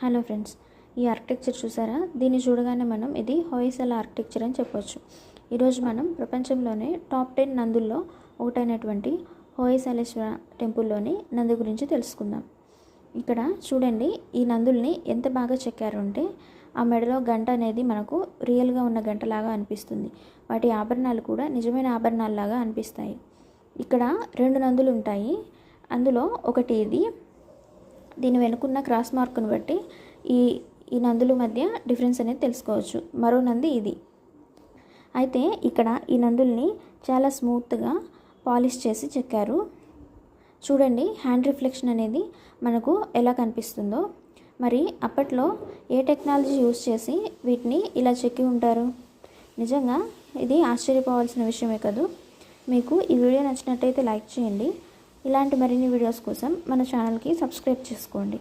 Hello friends, ఈ architecture చూసారా? దీన్ని చూడగానే మనం ఇది హొయసల ఆర్కిటెక్చర్ అని చెప్పొచ్చు. ఈరోజు మనం ప్రపంచంలోనే టాప్ 10 నందుల్లో ఒకటైనటువంటి హొయసలేశ్వర టెంపుల్లోని నంది గురించి తెలుసుకుందాం. ఇక్కడ చూడండి, ఈ నందుల్ని ఎంత బాగా చెక్కారు అంటే ఆ మెడలో గంట అనేది మనకు రియల్గా ఉన్న గంటలాగా అనిపిస్తుంది. వాటి ఆభరణాలు కూడా నిజమైన ఆభరణాలలాగా అనిపిస్తాయి. ఇక్కడ 2 నందులు ఉంటాయి. అందులో ఒకటి ఇది. దీని వెనుకున్న క్రాస్ మార్కును బట్టి ఈ నందుల మధ్య డిఫరెన్స్ అనేది తెలుసుకోవచ్చు. మరో నంది ఇది. అయితే ఇక్కడ ఈ నందుల్ని చాలా స్మూత్గా పాలిష్ చేసి చెక్కారు. చూడండి, హ్యాండ్ రిఫ్లెక్షన్ అనేది మనకు ఎలా కనిపిస్తుందో. మరి అప్పట్లో ఏ టెక్నాలజీ యూజ్ చేసి వీటిని ఇలా చెక్కి ఉంటారు? నిజంగా ఇది ఆశ్చర్యపోవాల్సిన విషయమే కదా. మీకు ఈ వీడియో నచ్చినట్టయితే లైక్ చేయండి. ఇలాంటి మరిన్ని వీడియోస్ కోసం మన ఛానల్కి సబ్స్క్రైబ్ చేసుకోండి.